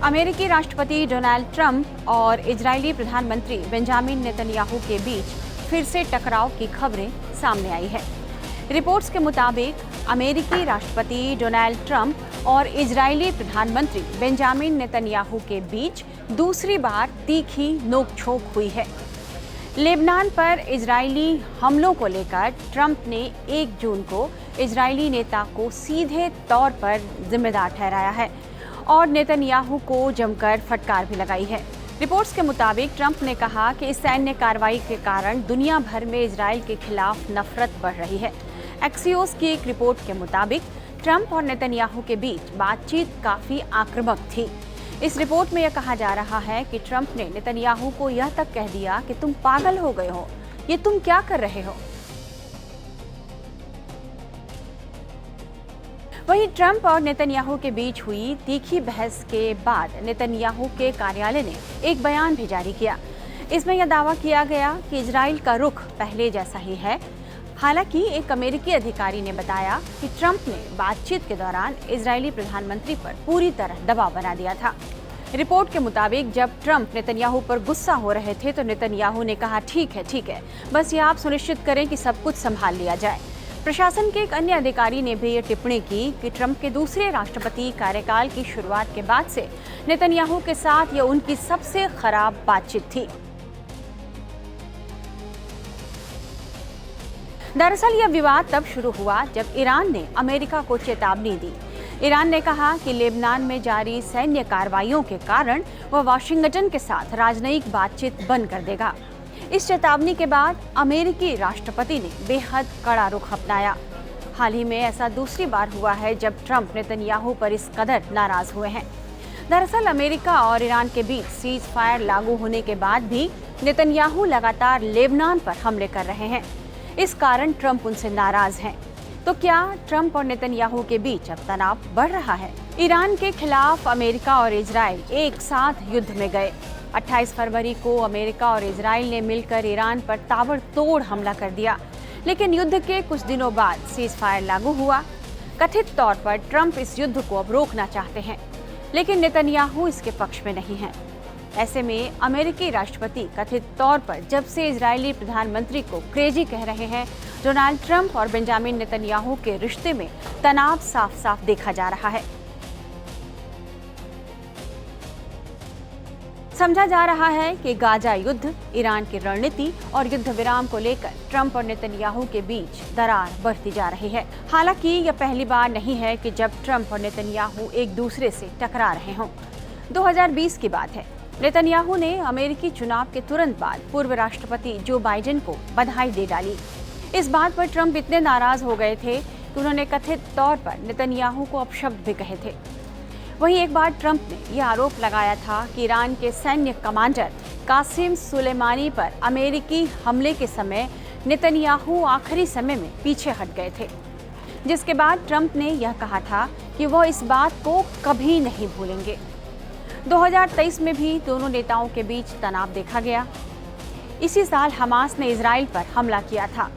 अमेरिकी राष्ट्रपति Donald Trump और इजरायली प्रधानमंत्री बेंजामिन नेतन्याहू के बीच फिर से टकराव की खबरें सामने आई है। रिपोर्ट्स के मुताबिक अमेरिकी राष्ट्रपति डोनाल्ड ट्रंप और इजरायली प्रधानमंत्री बेंजामिन नेतन्याहू के बीच दूसरी बार तीखी नोकझोंक हुई है। लेबनान पर इजरायली हमलों को लेकर ट्रंप ने 1 जून को इजरायली नेता को सीधे तौर पर जिम्मेदार ठहराया है और नेतन्याहू को जमकर फटकार भी लगाई है। रिपोर्ट्स के मुताबिक ट्रंप ने कहा कि इस सैन्य कार्रवाई के कारण दुनिया भर में इजरायल के खिलाफ नफरत बढ़ रही है। एक्सियोस की एक रिपोर्ट के मुताबिक ट्रंप और नेतन्याहू के बीच बातचीत काफी आक्रामक थी। इस रिपोर्ट में यह कहा जा रहा है कि ट्रंप ने नेतन्याहू को यह तक कह दिया कि तुम पागल हो गए हो, ये तुम क्या कर रहे हो। वहीं ट्रंप और नेतन्याहू के बीच हुई तीखी बहस के बाद नेतन्याहू के कार्यालय ने एक बयान भी जारी किया। इसमें यह दावा किया गया कि इजराइल का रुख पहले जैसा ही है। हालांकि एक अमेरिकी अधिकारी ने बताया कि ट्रंप ने बातचीत के दौरान इजरायली प्रधानमंत्री पर पूरी तरह दबाव बना दिया था। रिपोर्ट के मुताबिक जब ट्रंप नेतन्याहू पर गुस्सा हो रहे थे तो नेतन्याहू ने कहा, ठीक है, बस ये आप सुनिश्चित करें कि सब कुछ संभाल लिया जाए। प्रशासन के एक अन्य अधिकारी ने भी ये टिप्पणी की कि ट्रंप के दूसरे राष्ट्रपति कार्यकाल की शुरुआत के बाद से नेतन्याहू के साथ यह उनकी सबसे खराब बातचीत थी। दरअसल यह विवाद तब शुरू हुआ जब ईरान ने अमेरिका को चेतावनी दी। ईरान ने कहा कि लेबनान में जारी सैन्य कार्रवाइयों के कारण वह वाशिंगटन के साथ राजनयिक बातचीत बंद कर देगा। इस चेतावनी के बाद अमेरिकी राष्ट्रपति ने बेहद कड़ा रुख अपनाया। हाल ही में ऐसा दूसरी बार हुआ है जब ट्रंप नेतन्याहू पर इस कदर नाराज हुए हैं। दरअसल अमेरिका और ईरान के बीच सीज फायर लागू होने के बाद भी नेतन्याहू लगातार लेबनान पर हमले कर रहे हैं। इस कारण ट्रंप उनसे नाराज हैं। तो क्या ट्रंप और नेतन्याहू के बीच अब तनाव बढ़ रहा है? ईरान के खिलाफ अमेरिका और इजराइल एक साथ युद्ध में गए। 28 फरवरी को अमेरिका और इजराइल ने मिलकर ईरान पर ताबड़तोड़ हमला कर दिया, लेकिन युद्ध के कुछ दिनों बाद सीज फायर लागू हुआ। कथित तौर पर ट्रंप इस युद्ध को अब रोकना चाहते हैं, लेकिन नेतन्याहू इसके पक्ष में नहीं हैं। ऐसे में अमेरिकी राष्ट्रपति कथित तौर पर जब से इजरायली प्रधानमंत्री को क्रेजी कह रहे हैं, डोनाल्ड ट्रंप और बेंजामिन नेतन्याहू के रिश्ते में तनाव साफ साफ देखा जा रहा है। समझा जा रहा है कि गाजा युद्ध, ईरान की रणनीति और युद्ध विराम को लेकर ट्रंप और नेतन्याहू के बीच दरार बढ़ती जा रही है। हालांकि यह पहली बार नहीं है कि जब ट्रंप और नेतन्याहू एक दूसरे से टकरा रहे हों। 2020 की बात है। नेतन्याहू ने अमेरिकी चुनाव के तुरंत बाद पूर्व राष्ट्रपति जो बाइडेन को बधाई दे डाली। इस बात पर ट्रंप इतने नाराज हो गए थे कि उन्होंने कथित तौर पर नेतन्याहू को अपशब्द भी कहे थे। वहीं एक बार ट्रंप ने यह आरोप लगाया था कि ईरान के सैन्य कमांडर कासिम सुलेमानी पर अमेरिकी हमले के समय नेतन्याहू आखिरी समय में पीछे हट गए थे, जिसके बाद ट्रंप ने यह कहा था कि वह इस बात को कभी नहीं भूलेंगे। 2023 में भी दोनों नेताओं के बीच तनाव देखा गया। इसी साल हमास ने इजराइल पर हमला किया था।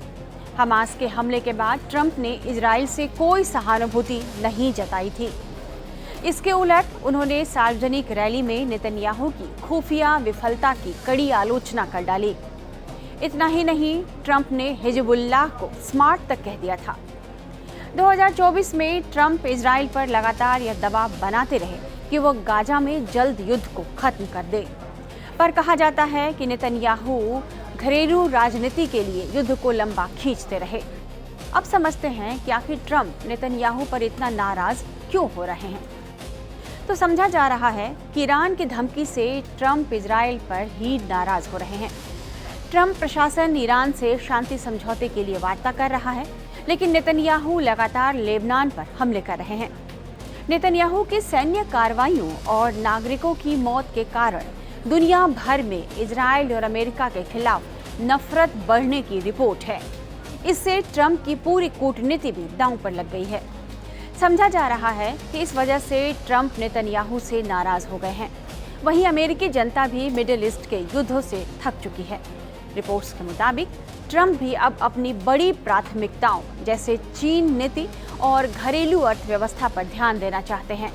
हमास के हमले के बाद ट्रंप ने इजराइल से कोई सहानुभूति नहीं जताई थी। इसके उलट उन्होंने सार्वजनिक रैली में नेतन्याहू की खुफिया विफलता की कड़ी आलोचना कर डाली। इतना ही नहीं, ट्रंप ने हिजबुल्लाह को स्मार्ट तक कह दिया था। 2024 में ट्रंप इजराइल पर लगातार यह दबाव बनाते रहे कि वो गाजा में जल्द युद्ध को खत्म कर दे, पर कहा जाता है कि नेतन्याहू घरेलू राजनीति के लिए युद्ध को लंबा खींचते रहे। अब समझते हैं कि आखिर ट्रंप नेतन्याहू पर इतना नाराज क्यों हो रहे हैं। तो समझा जा रहा है कि ईरान की धमकी से ट्रंप इजराइल पर ही नाराज हो रहे हैं। ट्रंप प्रशासन ईरान से शांति समझौते के लिए वार्ता कर रहा है, लेकिन नेतन्याहू लगातार लेबनान पर हमले कर रहे हैं। नेतन्याहू की सैन्य कार्रवाइयों और नागरिकों की मौत के कारण दुनिया भर में इजराइल और अमेरिका के खिलाफ नफरत बढ़ने की रिपोर्ट है। इससे ट्रंप की पूरी कूटनीति भी दांव पर लग गई है। समझा जा रहा है कि इस वजह से ट्रंप नेतन्याहू से नाराज हो गए हैं। वहीं अमेरिकी जनता भी मिडिल ईस्ट के युद्धों से थक चुकी है। रिपोर्ट्स के मुताबिक ट्रंप भी अब अपनी बड़ी प्राथमिकताओं जैसे चीन नीति और घरेलू अर्थव्यवस्था पर ध्यान देना चाहते हैं।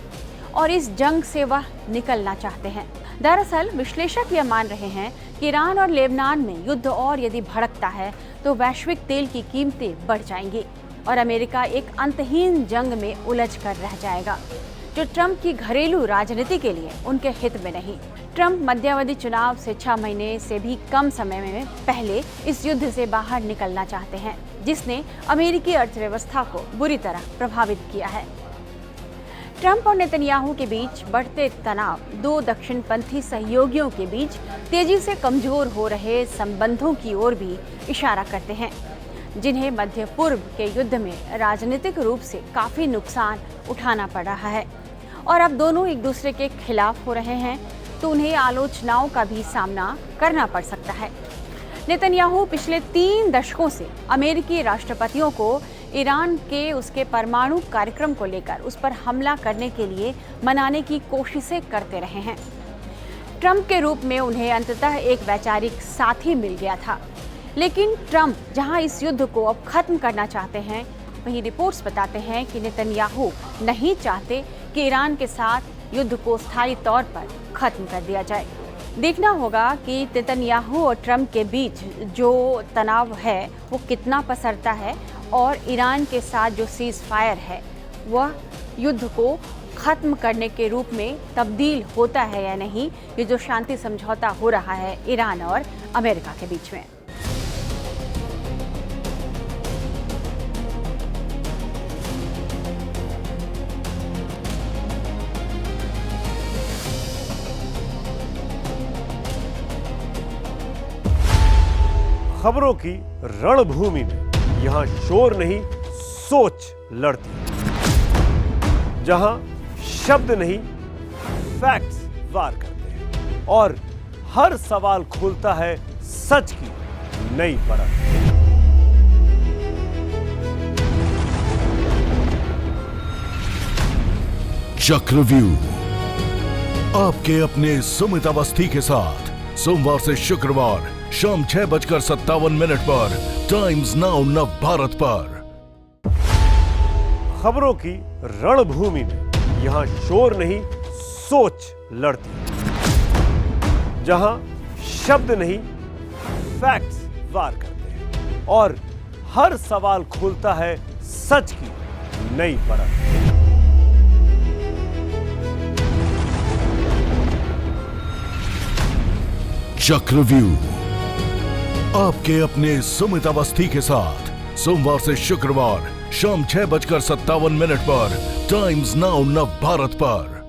और इस जंग से वह निकलना चाहते हैं। दरअसल विश्लेषक यह मान रहे हैं कि ईरान और लेबनान में युद्ध और यदि भड़कता है तो वैश्विक तेल की कीमतें बढ़ जाएंगी और अमेरिका एक अंतहीन जंग में उलझ कर रह जाएगा, जो ट्रंप की घरेलू राजनीति के लिए उनके हित में नहीं। ट्रंप मध्यावधि चुनाव से 6 महीने से भी कम समय में पहले इस युद्ध से बाहर निकलना चाहते हैं, जिसने अमेरिकी अर्थव्यवस्था को बुरी तरह प्रभावित किया है। ट्रंप और नेतन्याहू के बीच बढ़ते तनाव दो दक्षिणपंथी सहयोगियों के बीच तेजी से कमजोर हो रहे संबंधों की ओर भी इशारा करते हैं, जिन्हें मध्य पूर्व के युद्ध में राजनीतिक रूप से काफी नुकसान उठाना पड़ रहा है और अब दोनों एक दूसरे के खिलाफ हो रहे हैं, तो उन्हें आलोचनाओं का भी सामना करना पड़ सकता है। नेतन्याहू पिछले 3 दशकों से अमेरिकी राष्ट्रपतियों को ईरान के उसके परमाणु कार्यक्रम को लेकर उस पर हमला करने के लिए मनाने की कोशिशें करते रहे हैं। ट्रंप के रूप में उन्हें अंततः एक वैचारिक साथी मिल गया था, लेकिन ट्रंप जहां इस युद्ध को अब खत्म करना चाहते हैं, वहीं रिपोर्ट्स बताते हैं कि नेतन्याहू नहीं चाहते कि ईरान के साथ युद्ध को स्थायी तौर पर खत्म कर दिया जाए। देखना होगा कि नेतन्याहू और ट्रंप के बीच जो तनाव है वो कितना पसरता है और ईरान के साथ जो सीज फायर है वह युद्ध को खत्म करने के रूप में तब्दील होता है या नहीं, ये जो शांति समझौता हो रहा है ईरान और अमेरिका के बीच में। खबरों की रणभूमि में यहां शोर नहीं सोच लड़ती, जहां शब्द नहीं फैक्ट्स वार करते हैं और हर सवाल खोलता है सच की नई परत। चक्रव्यूह आपके अपने सुमित अवस्थी के साथ सोमवार से शुक्रवार शाम 6:57 पर टाइम्स नाउ नव भारत पर। खबरों की रणभूमि में यहां शोर नहीं सोच लड़ती, जहां शब्द नहीं फैक्ट्स वार करते हैं और हर सवाल खोलता है सच की नई परत। चक्रव्यूह आपके अपने सुमित अवस्थी के साथ सोमवार से शुक्रवार शाम 6:57 पर टाइम्स नाउ नव भारत पर।